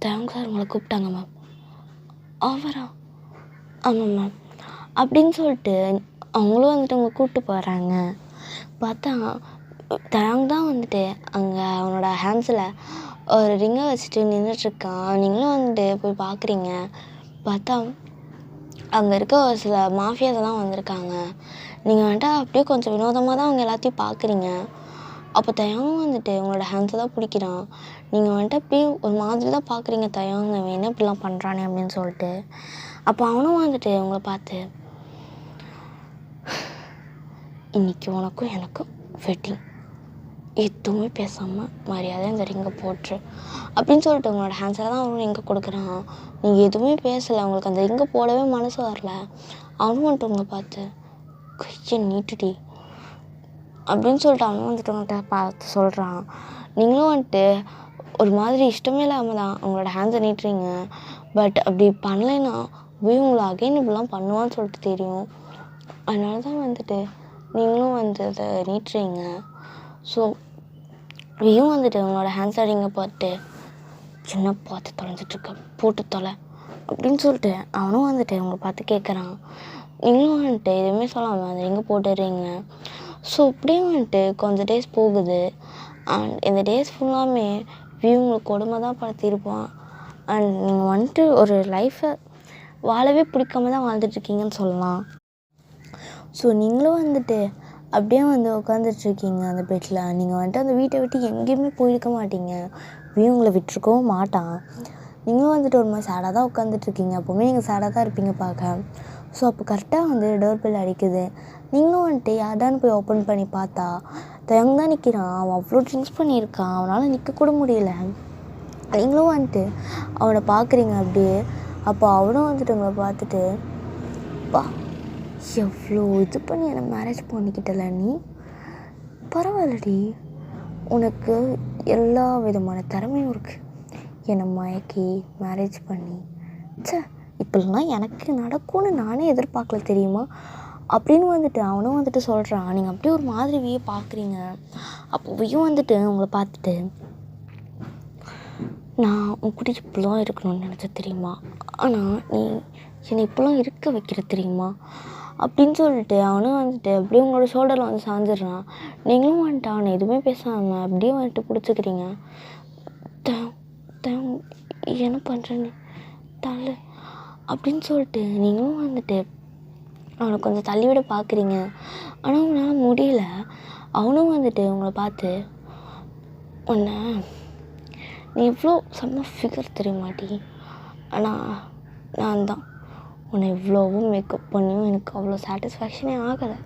தேங்க்ஸ் சார் உங்களை கூப்பிட்டாங்க மேம். அவரா? ஆமாம் மேம் அப்படின்னு சொல்லிட்டு அவங்களும் வந்துட்டு உங்களை கூப்பிட்டு போகிறாங்க. பார்த்தா தேங்க் தான் வந்துட்டு அங்கே அவனோட ஹேண்ட்ஸில் ஒரு ரிங்கை வச்சுட்டு நின்றுட்டுருக்கான். நீங்களும் வந்துட்டு போய் பார்க்குறீங்க. பார்த்தா அங்கே இருக்க ஒரு சில மாஃபியாஸெல்லாம் வந்திருக்காங்க. நீங்கள் வந்துட்டு அப்படியே கொஞ்சம் வினோதமாக தான் அவங்க எல்லாத்தையும் பார்க்குறீங்க. அப்போ தயங்கும் வந்துட்டு உங்களோட ஹேண்ட்ஸை தான் பிடிக்கிறான். நீங்கள் வந்துட்டு அப்படியே ஒரு மாதிரி தான் பார்க்குறீங்க, தயங்க என்ன இப்படிலாம் பண்ணுறானே அப்படின்னு சொல்லிட்டு. அப்போ அவனும் வந்துட்டு உங்களை பார்த்து, இன்றைக்கி உனக்கும் எனக்கும் வெட்டிங், எதுவுமே பேசாமல் மரியாதை இந்த ரிங்கை போட்டுரு அப்படின்னு சொல்லிட்டு உங்களோட ஹேண்ட்ஸில் தான் அவனும் ரிங்கை கொடுக்குறான். நீங்கள் எதுவுமே பேசலை, உங்களுக்கு அந்த ரிங்கை போடவே மனசு வரல. அவனும் வந்துட்டு உங்களை பார்த்து, கையை நீட்டுடி அப்படின்னு சொல்லிட்டு அவனும் வந்துட்டு உங்கள்கிட்ட பார்த்து சொல்கிறான். நீங்களும் வந்துட்டு ஒரு மாதிரி இஷ்டமே இல்லாமல் தான் உங்களோட ஹேண்ட்ஸை நீட்டுறீங்க. பட் அப்படி பண்ணலைன்னா உங்களை அகைன் இப்படிலாம் பண்ணுவான்னு சொல்லிட்டு தெரியும். அதனால தான் வந்துட்டு நீங்களும் வந்து அதை நீட்டுறீங்க. ஸோ வியும் வந்துட்டு உங்களோட ஹேண்ட்ஸை ரிங்கை பார்த்து, சின்ன பார்த்து தொலைஞ்சிட்ருக்க, போட்டு தொலை அப்படின்னு சொல்லிட்டு அவனும் வந்துட்டு உங்களை பார்த்து கேட்குறான். நீங்களும் வந்துட்டு எதுவுமே சொல்லாமல் அந்த ரிங்கை போட்டுடுறீங்க. ஸோ இப்படியும் வந்துட்டு கொஞ்சம் டேஸ் போகுது. அண்ட் இந்த டேஸ் ஃபுல்லாமே வியூ உங்களுக்கு கொடுமை தான் படுத்தியிருப்பான். அண்ட் நீங்கள் வந்துட்டு ஒரு லைஃப்பை வாழவே பிடிக்காம தான் வாழ்ந்துட்டுருக்கீங்கன்னு சொல்லலாம். ஸோ நீங்களும் வந்துட்டு அப்படியே வந்து உட்காந்துட்ருக்கீங்க அந்த பெட்டில். நீங்கள் வந்துட்டு அந்த வீட்டை விட்டு எங்கேயுமே போயிருக்க மாட்டீங்க. வியூ உங்களை விட்டுருக்கவும் மாட்டான். நீங்களும் வந்துட்டு ஒரு மாதிரி சேடாக தான் உட்காந்துட்ருக்கீங்க. எப்போவுமே நீங்கள் சேடாக தான் இருப்பீங்க பார்க்க. ஸோ அப்போ கரெக்டாக வந்து டோர் பெல் அடிக்குது. நீங்களும் வந்துட்டு யார்டான்னு போய் ஓப்பன் பண்ணி பார்த்தா தயங்க தான் நிற்கிறான். அவன் அவ்வளோ ட்ரிங்க்ஸ் பண்ணியிருக்கான், அவனால் நிற்கக்கூட முடியல. நீங்களும் வந்துட்டு அவனை பார்க்குறீங்க அப்படியே. அப்போ அவனும் வந்துட்டு உங்களை பார்த்துட்டு, பா எவ்வளோ இது பண்ணி என்னை மேரேஜ் பண்ணிக்கிட்டல நீ, பரவாயில்லடி, உனக்கு எல்லா விதமான திறமையும் இருக்குது, என்னை மயக்கி மேரேஜ் பண்ணி. இப்படிலாம் எனக்கு நடக்கும்னு நானே எதிர்பார்க்கல தெரியுமா அப்படின்னு வந்துட்டு அவனும் வந்துட்டு சொல்கிறான். நீங்கள் அப்படியே ஒரு மாதிரி வியை பார்க்குறீங்க. அப்போ வியும் வந்துட்டு உங்களை பார்த்துட்டு, நான் உன்கிட்ட இப்படிலாம் இருக்கணும்னு நினச்ச தெரியுமா, ஆனால் நீ என்னை இப்படிலாம் இருக்க வைக்கிற தெரியுமா அப்படின்னு சொல்லிட்டு அவனும் வந்துட்டு அப்படியே உங்களோட ஷோல்டரில் வந்து சாஞ்சிடுறான். நீங்களும் வந்துட்டு அவனை எதுவுமே பேசாமல் அப்படியே வந்துட்டு பிடிச்சிக்கிறீங்க. என்ன பண்ணுறேன்னு தள்ளு அப்படின்னு சொல்லிட்டு நீங்களும் வந்துட்டு அவனை கொஞ்சம் தள்ளிவிட பார்க்குறீங்க. ஆனால் உங்களால் முடியல. அவனும் வந்துட்டு உங்களை பார்த்து, உன்னை நீ இவ்வளோ செம்ம ஃபிகர் தெரியுமாட்டி, ஆனால் நான் தான் உன்னை இவ்வளோவும் மேக்கப் பண்ணியும் எனக்கு அவ்வளோ சாட்டிஸ்ஃபேக்ஷனே ஆகலை.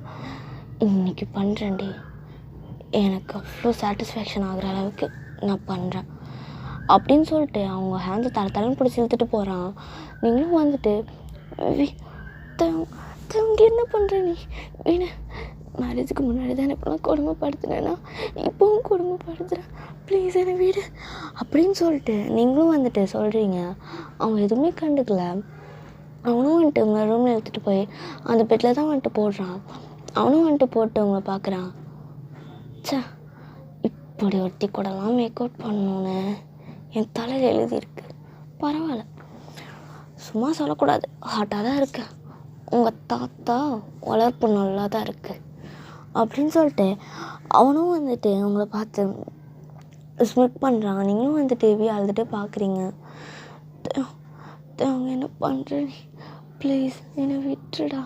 இன்றைக்கி பண்ணுறேன்டி, எனக்கு அவ்வளோ சாட்டிஸ்ஃபேக்ஷன் ஆகிற அளவுக்கு நான் பண்ணுறேன் அப்படின்னு சொல்லிட்டு அவங்க ஹேண்ட்ஸை தலைன்னு பிடிச்சி இழுத்துட்டு போகிறான். நீங்களும் வந்துட்டு, தங்க என்ன பண்ணுற நீ, வீண மேரேஜுக்கு முன்னாடி தான் இப்போலாம் கொடுமைப்படுத்துனேன்னா இப்போவும் கொடுமைப்படுத்துகிறேன், ப்ளீஸ் என்னை வீடு அப்படின்னு சொல்லிட்டு நீங்களும் வந்துட்டு சொல்கிறீங்க. அவங்க எதுவுமே கண்டுக்கல. அவனும் வந்துட்டு உங்களை ரூமில் எடுத்துகிட்டு போய் அந்த பெட்டில் தான் வந்துட்டு போடுறான். அவனும் வந்துட்டு போட்டு அவங்கள பார்க்குறான். சே, இப்படி ஒட்டி கூடலாம் மேக் அவுட் பண்ணணுன்னு என் தலையில் எழுதியிருக்கு. பரவாயில்ல, சும்மா சொல்லக்கூடாது, ஹாட்டாக தான் இருக்கு, உங்கள் தாத்தா வளர்ப்பு நல்லா தான் இருக்குது அப்படின்னு சொல்லிட்டு அவனும் வந்துட்டு உங்களை பார்த்து ஸ்மிக் பண்ணுறான். நீங்களும் வந்துட்டு அழுதுட்டு பார்க்குறீங்க. அவங்க என்ன பண்ணுற நீ, ப்ளீஸ் என்னை விட்டுடா,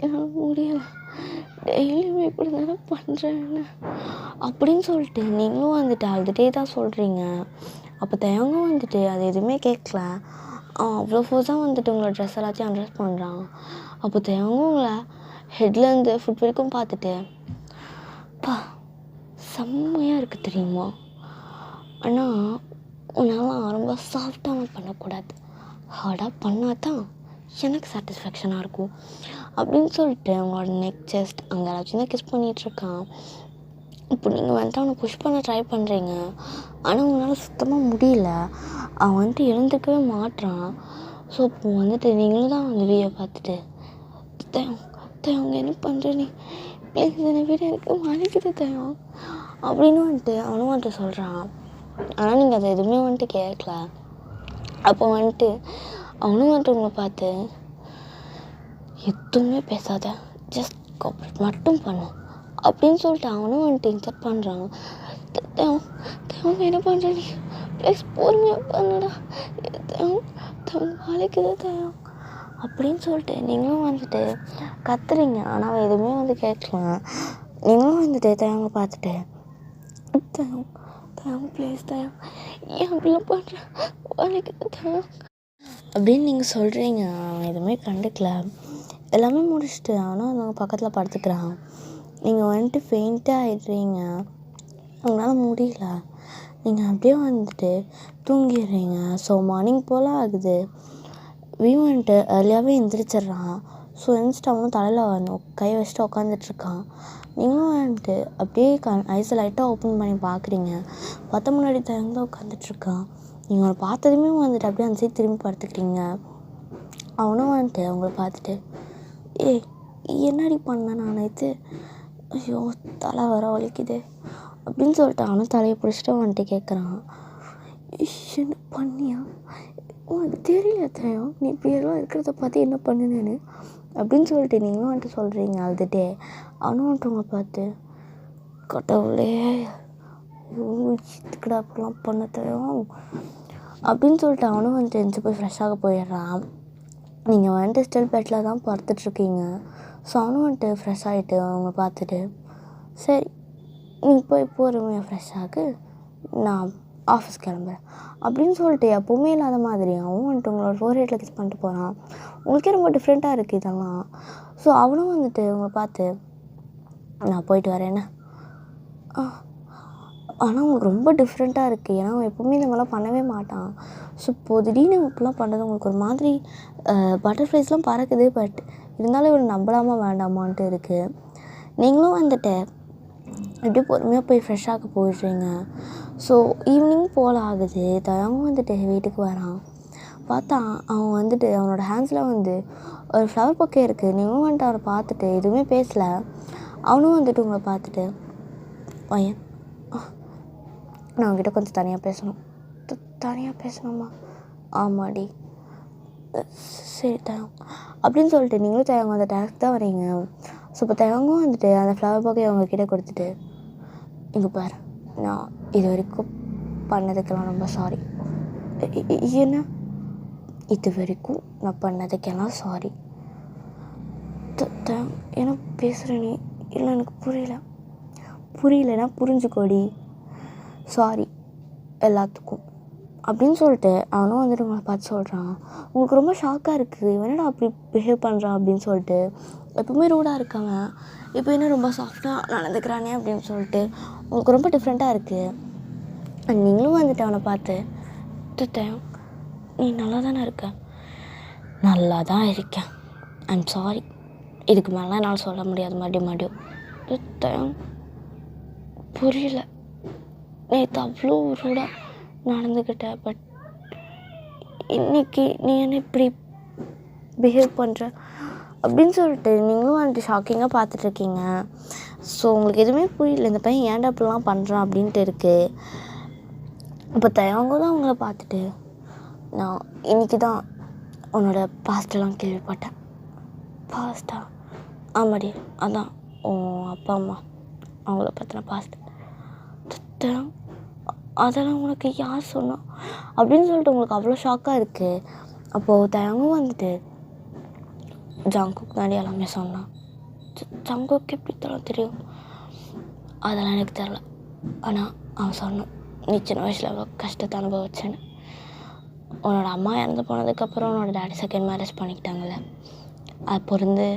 என்னால் முடியலை, டெய்லியுமே இப்படி தானே பண்ணுறேன்னு அப்படின்னு சொல்லிட்டு நீங்களும் வந்துட்டு அழுதுகிட்டே தான் சொல்கிறீங்க. அப்போ தேவங்க வந்துட்டு அது எதுவுமே கேட்கல. அவன் அவ்வளோ ஃபோர்ஸாக வந்துட்டு உங்களோட ட்ரெஸ் எல்லாத்தையும் அண்ட்ரெஸ் பண்ணுறான். அப்போ தேவங்க உங்களை ஹெட்லேருந்து ஃபுட் வரைக்கும் பார்த்துட்டு, பா செம்மையாக இருக்குது தெரியுமா, ஆனால் உன்னால் ரொம்ப சாஃப்டாக பண்ணக்கூடாது, ஹார்டாக பண்ணால் தான் எனக்கு சாட்டிஸ்ஃபேக்ஷனாக இருக்கும் அப்படின்னு சொல்லிட்டு அவங்களோட நெக் செஸ்ட் அங்கே எல்லாச்சும் தான் கிஸ் பண்ணிகிட்ருக்கான். இப்போ நீங்கள் வந்துட்டு அவனை புஷ் பண்ண ட்ரை பண்ணுறீங்க, ஆனால் உங்களால் சுத்தமாக முடியல. அவன் வந்துட்டு எழுந்துக்கவே மாட்டுறான். ஸோ இப்போ வந்துட்டு நீங்களும் தான் அந்த வீடியோ பார்த்துட்டு, அவங்க என்ன பண்ணுற நீ, ப்ளீஸ் என்னை வீடு எனக்கு மறைக்குது தயம் அப்படின்னு வந்துட்டு அவனும் வந்துட்டு சொல்கிறான். ஆனால் நீங்கள் அதை எதுவுமே வந்துட்டு கேட்கல. அப்போ வந்துட்டு அவனும் வந்துட்டு உங்களை பார்த்து, எதுவுமே பேசாத, ஜஸ்ட் கோஆப்ரேட் மட்டும் பண்ணு அப்படின்னு சொல்லிட்டு அவனும் வந்துட்டு இன்சர்ட் பண்ணுறான். தேவங்க என்ன பண்ணுற நீ, ப்ளீஸ் பொறுமையாக பண்ணுடா, வலிக்குது தேவம் அப்படின்னு சொல்லிட்டு நீங்களும் வந்துட்டு கத்துறீங்க. ஆனால் அவன் எதுவுமே வந்து கேட்கல. நீங்களும் வந்துட்டு தேவங்க பார்த்துட்டு, தேவம் ப்ளீஸ் தேவம் ஏன் அப்படிலாம் பண்ணுற, வலிக்குது தேவம் அப்படின்னு நீங்கள் சொல்கிறீங்க. அவன் எதுவுமே கண்டுக்கல. எல்லாமே முடிச்சுட்டு அவனும் அவங்க பக்கத்தில் படுத்துக்கிறான். நீங்கள் வந்துட்டு ஃபெயிண்ட்டாக ஆகிடுறீங்க, உங்களால் முடியல, நீங்கள் அப்படியே வந்துட்டு தூங்கிடுறீங்க. ஸோ மார்னிங் போல் ஆகுது. வந்துட்டு ஏர்லியாகவே எந்திரிச்சிட்றான். ஸோ எந்திரிச்சிட்டு அவனும் தலையில் கை வச்சுட்டு உட்காந்துட்ருக்கான். நீங்களும் வந்துட்டு அப்படியே ஐஸை லைட்டாக ஓப்பன் பண்ணி பார்க்குறீங்க. பார்த்தா முன்னாடி தயங்க தான் உட்காந்துட்ருக்கான். நீங்கள் அவனை பார்த்ததுமே வந்துட்டு அப்படியே அந்த சைடு திரும்பி படுத்துக்கிறீங்க. அவனும் வந்துட்டு அவங்கள பார்த்துட்டு, என்னடி பண்ணேன் நான் நேற்று, ஐயோ தலை வர வலிக்குது அப்படின்னு சொல்லிட்டு அவனும் தலையை பிடிச்சிட்டு வந்துட்டு கேட்குறான். என்ன பண்ணியா, உனக்கு தெரியல தயம், நீ இப்படியெல்லாம் இருக்கிறத பார்த்து என்ன பண்ணுனேன்னு அப்படின்னு சொல்லிட்டு நீங்களும் வந்துட்டு சொல்கிறீங்க அழுதுகிட்டே. அவனும் வந்துட்டு உங்களை பார்த்து, கடவுளே இதுக்கடா அப்படிலாம் பண்ண தயம் அப்படின்னு சொல்லிட்டு அவனும் வந்துட்டு எழுந்து போய் ஃப்ரெஷ்ஷாக போயிடுறான். நீங்கள் வந்துட்டு ஸ்டில் பெட்டில் தான் படுத்துட்ருக்கீங்க. ஸோ அவனும் வந்துட்டு ஃப்ரெஷ் ஆகிட்டு அவங்க பார்த்துட்டு, சரி நீ போய் பொறுமையாக ஃப்ரெஷ்ஷாகு, நான் ஆஃபீஸ் கிளம்புறேன் அப்படின்னு சொல்லிட்டு எப்போவுமே இல்லாத மாதிரி அவன் வந்துட்டு உங்களோட ஃபோர்ஹெட்டில் கிஸ் பண்ணிட்டு போகிறான். உங்களுக்கே ரொம்ப டிஃப்ரெண்ட்டாக இருக்குது இதெல்லாம். ஸோ அவனும் வந்துட்டு உங்களை பார்த்து, நான் போயிட்டு வரேன்னு, ஆனால் உங்களுக்கு ரொம்ப டிஃப்ரெண்ட்டாக இருக்குது. ஏன்னா அவன் எப்போவுமே இந்த மாதிரிலாம் பண்ணவே மாட்டான். ஸோ இப்போது திடீர்னு இப்படிலாம் பண்ணுறது உங்களுக்கு ஒரு மாதிரி பட்டர்ஃப்ளைஸ்லாம் பறக்குது. பட் இருந்தாலும் இவனை நம்பலாமா வேண்டாமான்ட்டு இருக்குது. நீங்களும் வந்துட்டு எப்படியும் பொறுமையாக போய் ஃப்ரெஷ்ஷாக போயிடுறீங்க. ஸோ ஈவினிங் போல் ஆகுது. தயவும் வந்துட்டு வீட்டுக்கு வரான். பார்த்தா அவன் வந்துட்டு அவனோட ஹேண்ட்ஸில் வந்து ஒரு ஃப்ளவர் பொக்கே இருக்குது. நீங்களும் வந்துட்டு அவனை பார்த்துட்டு எதுவுமே பேசலை. அவனும் வந்துட்டு உங்களை பார்த்துட்டு, பையன் நான் அவங்ககிட்ட கொஞ்சம் தனியாக பேசணும். தனியாக பேசணுமா? ஆமாடி. சரி தயம் அப்படின்னு சொல்லிட்டு நீங்களும் தயங்க அந்த டேரக்ட் தான் வரீங்க. ஸோ இப்போ தயங்கும் வந்துட்டு அந்த ஃப்ளவர் பொக்கே அவங்கக்கிட்ட கொடுத்துட்டு, இங்கே பாரு, நான் இது வரைக்கும் பண்ணதுக்கெல்லாம் ரொம்ப சாரி. என்ன? இது வரைக்கும் நான் பண்ணதுக்கெல்லாம் சாரி. என்ன பேசுகிற நீ? இல்லை எனக்கு புரியலன்னா புரிஞ்சுக்கோடி. சாரி எல்லாத்துக்கும் அப்படின்னு சொல்லிட்டு அவனும் வந்துட்டு உங்களை பார்த்து சொல்கிறான். உங்களுக்கு ரொம்ப ஷாக்காக இருக்குது, இவனடா அப்படி பிஹேவ் பண்ணுறான் அப்படின்னு சொல்லிட்டு. எப்பவுமே ரூடாக இருக்காங்க, இப்போ என்ன ரொம்ப சாஃப்டாக நடந்துக்கிறானே அப்படின்னு சொல்லிட்டு உங்களுக்கு ரொம்ப டிஃப்ரெண்ட்டாக இருக்குது. நீங்களும் வந்துட்டு அவனை பார்த்து, நீ நல்லா தானே இருக்க? நல்லா தான் இருக்கேன், ஐம் சாரி, இதுக்கு மேலே என்னால் சொல்ல முடியாது. மறுபடியும் புரியல, நேற்று அவ்வளோ ரூடாக நடந்துக்கிட்ட, பட் இன்றைக்கி நீ என்ன இப்படி பிஹேவ் பண்ணுற அப்படின்னு சொல்லிட்டு நீங்களும் வந்துட்டு ஷாக்கிங்காக பார்த்துட்ருக்கீங்க. ஸோ உங்களுக்கு எதுவுமே புரியல, இந்த பையன் ஏன்டா அப்படிலாம் பண்ணுறான் அப்படின்ட்டு இருக்குது. இப்போ தயவங்க தான் அவங்கள பார்த்துட்டு, நான் இன்றைக்கி தான் உன்னோட பாஸ்டெல்லாம் கேள்விப்பட்டேன். பாஸ்டா? ஆமாடி, அதான் உன் அப்பா அம்மா அவங்கள பற்றின பாஸ்ட். அதெல்லாம் உனக்கு யார் சொன்னா அப்படின்னு சொல்லிட்டு உங்களுக்கு அவ்வளோ ஷாக்காக இருக்குது. அப்போது தயங்கும் வந்துட்டு, ஜங்குக்கு தாண்டி எல்லாமே சொன்னான். ஜங்குக்கு எப்படி தெரியும்? அதெல்லாம் எனக்கு தெரில, ஆனால் அவன் சொன்னான், நீ சின்ன வயசில் அவ்வளோ கஷ்டத்தை அனுபவிச்சேன்னு. உன்னோட அம்மா இறந்து போனதுக்கப்புறம் உன்னோட டேடி செகண்ட் மேரேஜ் பண்ணிக்கிட்டாங்கல்ல, அப்போ இருந்து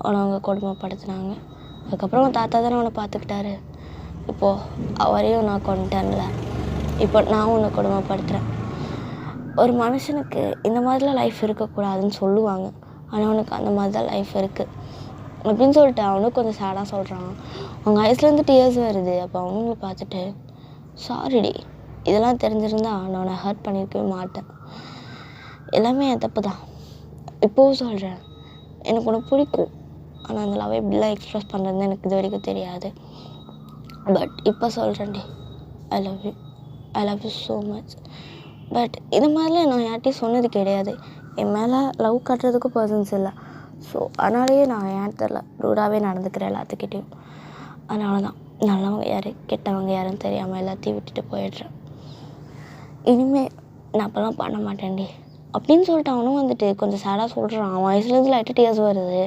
அவங்க கொடுமைப்படுத்தினாங்க. அதுக்கப்புறம் உன் தாத்தா தானே உன்னை பார்த்துக்கிட்டாரு. இப்போது அவரையும் நான் கொண்டுட்டேன்ல, இப்போ நான் உன்னை கொடுமைப்படுத்துகிறேன். ஒரு மனுஷனுக்கு இந்த மாதிரிலாம் லைஃப் இருக்கக்கூடாதுன்னு சொல்லுவாங்க, ஆனால் அவனுக்கு அந்த மாதிரி தான் லைஃப் இருக்குது அப்படின்னு சொல்லிட்டு அவனும் கொஞ்சம் சேடாக சொல்கிறான். அவங்க ஐஸ்லேருந்து டியர்ஸ் வருது. அப்போ அவனுங்களை பார்த்துட்டு, சாரிடி, இதெல்லாம் தெரிஞ்சிருந்தா நான் உன்னை ஹர்ட் பண்ணியிருக்கவே மாட்டேன், எல்லாமே என் தப்பு தான். இப்போவும் சொல்கிறேன், எனக்கு உன்னை பிடிக்கும், ஆனால் அந்த லவ் எப்படிலாம் எக்ஸ்ப்ரெஸ் பண்ணுறதுன்னு எனக்கு இது வரைக்கும் தெரியாது. பட் இப்போ சொல்கிறேன்டி, I love you so much. But இது மாதிரிலாம் நான் யார்கிட்டையும் சொன்னது கிடையாது. என் மேலே லவ் காட்டுறதுக்கும் பர்சன்ஸ் இல்லை. ஸோ அதனாலேயே நான் ஏன் தெரில ரூடாகவே நடந்துக்கிறேன் எல்லாத்துக்கிட்டேயும். அதனால தான் நல்லவங்க யார் கெட்டவங்க யாருன்னு தெரியாமல் எல்லாத்தையும் விட்டுட்டு போயிடுறேன். இனிமேல் நான் அப்போல்லாம் பண்ண மாட்டேன்டி அப்படின்னு சொல்லிட்டு அவனும் வந்துட்டு கொஞ்சம் சேடாக சொல்கிறான். அவன் வயசுலேருந்து லைட்டாக டியர்ஸ் வருது.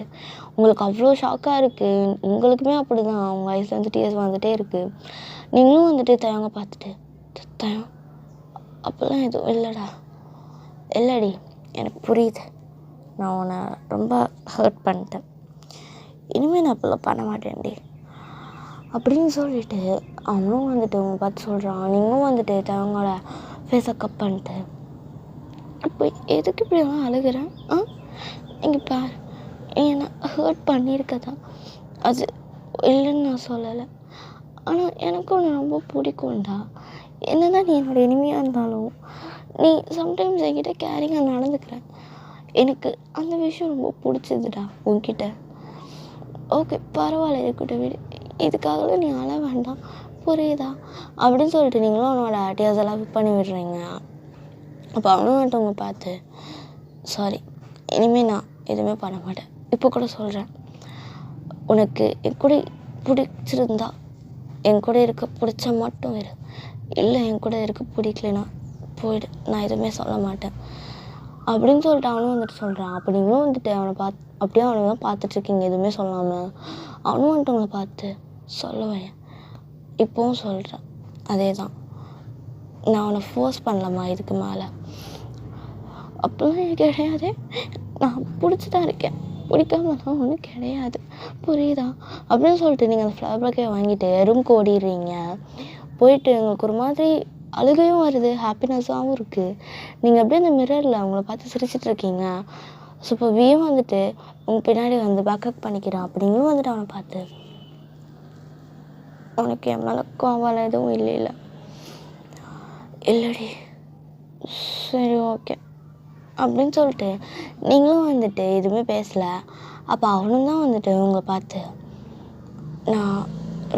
உங்களுக்கு அவ்வளோ ஷாக்காக இருக்குது. உங்களுக்குமே அப்படி தான், அவங்க வயசுலேருந்து டியர்ஸ் வந்துகிட்டே இருக்குது. நீங்களும் வந்துட்டு தயங்க பார்த்துட்டு, தயம் அப்போல்லாம் எதுவும் இல்லைடி, எனக்கு புரியுது, நான் உன்னை ரொம்ப ஹர்ட் பண்ணிட்டேன், இனிமேல் நான் அப்போல்லாம் பண்ண மாட்டேன்டி அப்படின்னு சொல்லிட்டு அவனும் வந்துட்டு உங்களை பார்த்து சொல்கிறான். நீங்களும் வந்துட்டு தயங்களோட ஃபேஸை கப் பண்ணிட்டு, இப்போ எதுக்கு இப்படிலாம் அழுகிறேன்? இங்கே பார், என்னை ஹர்ட் பண்ணியிருக்கதான், அது இல்லைன்னு நான் சொல்லலை, ஆனால் எனக்கு ஒன்று ரொம்ப பிடிக்கும்டா. என்ன தான் நீ என்னோட இனிமையாக இருந்தாலும் நீ சம்டைம்ஸ் என்கிட்ட கேரிங்காக நடந்துக்கிற, எனக்கு அந்த விஷயம் ரொம்ப பிடிச்சதுடா உன்கிட்ட. ஓகே பரவாயில்ல, இருக்கட்டும் வீடு, இதுக்காகலாம் நீ அழ வேண்டாம், புரியுதா அப்படின்னு சொல்லிட்டு நீங்களும் அவனோட டீயர்ஸ் எல்லாம் ஃபிட் பண்ணி விடுறீங்க. அப்போ அவனும் வந்துட்டு உங்களை பார்த்து, சாரி, இனிமேல் நான் எதுவுமே பண்ண மாட்டேன். இப்போ கூட சொல்கிறேன், உனக்கு என் கூட பிடிச்சிருந்தா என் கூட இருக்க பிடிச்சா மட்டும் இரு, இல்லை என் கூட இருக்க பிடிக்கலனா போயிடு, நான் எதுவுமே சொல்ல மாட்டேன் அப்படின்னு சொல்லிட்டு அவனும் வந்துட்டு சொல்கிறான். அப்போ நீங்களும் வந்துட்டு அவனை அப்படியே அவனை தான் பார்த்துட்ருக்கீங்க எதுவுமே சொல்லாமல். அவனும் வந்துட்டு உங்களை பார்த்து, சொல்லுவேன், இப்போவும் சொல்கிறேன், அதே தான், நான் அவனை ஃபோர்ஸ் பண்ணலாமா இதுக்கு மேலே? அப்படிலாம் கிடையாது, நான் பிடிச்சி தான் இருக்கேன், பிடிக்காம தான் ஒன்றும் கிடையாது, புரியுதா அப்படின்னு சொல்லிட்டு நீங்கள் அந்த ஃப்ளவர் பொக்கே வாங்கிட்டு ரூம்க்கு ஓடிடுறீங்க. போயிட்டு உங்களுக்கு ஒரு மாதிரி அழுகையும் வருது, ஹாப்பினஸ்ஸாகவும் இருக்குது. நீங்கள் அப்படியே அந்த மிரரில் அவங்கள பார்த்து சிரிச்சிட்ருக்கீங்க. ஸோ இப்போ வியும் வந்துட்டு உங்கள் பின்னாடி வந்து பேக்கப் பண்ணிக்கிறான். அப்போ நீங்களும் வந்துட்டு அவனை பார்த்து, உனக்கு என் மேலே கோவம் எதுவும் இல்லைடி, சரி ஓகே, அப்படின்னு சொல்லிட்டு நீங்களும் வந்துட்டு எதுவுமே பேசலை. அப்போ அவனும் தான் வந்துட்டு உங்களை பார்த்து, நான்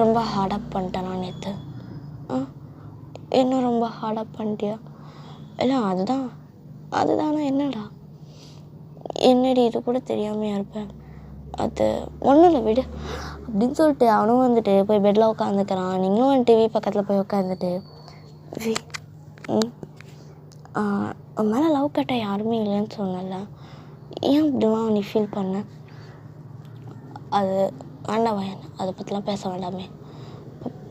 ரொம்ப ஹார்டப் பண்ணிட்டேன் நான் நேற்று. இன்னும் ரொம்ப ஹார்டப் பண்ணிட்டியா? இல்லை அதுதானா என்னடா? என்னடி இது கூட தெரியாமையா இருப்பேன்? அது ஒன்றும் இல்லை விடு அப்படின்னு சொல்லிட்டு அவனும் வந்துட்டு போய் பெட்டில் உட்காந்துக்கிறான். நீங்களும் வந்து டிவி பக்கத்தில் போய் உட்காந்துட்டு, வி உன் மேலே லவ் கட்ட யாருமே இல்லைன்னு சொன்னல, ஏன் இப்படிலாம் நீ ஃபீல் பண்ண? அது வேண்டாம் என்ன அதை பற்றிலாம் பேச வேண்டாமே.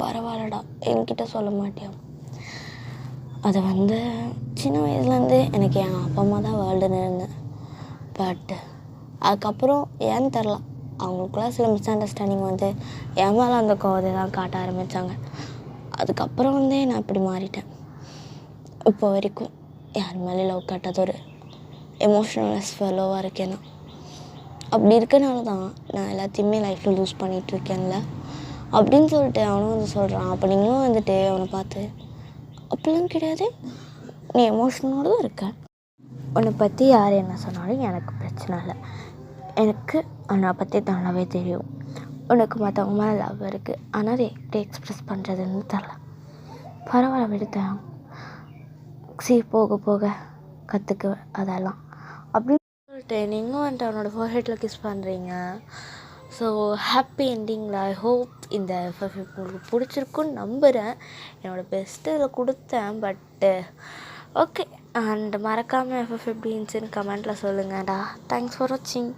பரவாயில்லடா, என்கிட்ட சொல்ல மாட்டியா? அது சின்ன வயசுலேருந்து எனக்கு என் அப்பா அம்மா தான் வேர்ல்டுன்னு இருந்தேன். பட் அதுக்கப்புறம் ஏன்னு தெரில, அவங்களுக்குள்ள சில மிஸ் அண்டர்ஸ்டாண்டிங் என் மேலே அந்த கோவத்தை தான் காட்ட ஆரம்பித்தாங்க. அதுக்கப்புறம் நான் இப்படி மாறிட்டேன். இப்போ வரைக்கும் யார் மேலே லவ் காட்டாத ஒரு எமோஷ்னலஸ் ஃபெல்லோவாக இருக்கேன் நான். அப்படி இருக்கனால தான் நான் எல்லாத்தையுமே லைஃப்பில் லூஸ் பண்ணிகிட்ருக்கேன்ல அப்படின்னு சொல்லிட்டு அவனும் சொல்கிறான். அப்போ நீங்களும் அவனை பார்த்து, அப்படிலாம் கிடையாது, நீ எமோஷனோடு தான் இருக்க, உன்னை பற்றி யார் என்ன சொன்னாலும் எனக்கு பிரச்சனை இல்லை, எனக்கு உன்னை பற்றி நல்லாவே தெரியும், உனக்கு மற்றவங்க மேலே லவ் இருக்குது, ஆனால் அதை எப்படி எக்ஸ்ப்ரெஸ் பண்ணுறதுன்னு தெரில, பரவாயில்ல விடுத்தேன், போக போக கற்றுக்குவேன் அதெல்லாம் அப்படின்னு சொல்லிட்டு நீங்களும் அவனோட ஃபோர்ஹெட்டில் கிஸ் பண்ணுறீங்க. ஸோ ஹாப்பி என்டிங்கில். ஐ ஹோப் இந்த FFP உங்களுக்கு பிடிச்சிருக்குன்னு நம்புகிறேன். என்னோடய பெஸ்ட்டு இதில் கொடுத்தேன். பட்டு ஓகே, அண்ட் மறக்காமல் FF எப்படின்னுச்சுன்னு கமெண்ட்டில் சொல்லுங்கடா. தேங்க்ஸ் ஃபார் வாட்சிங்.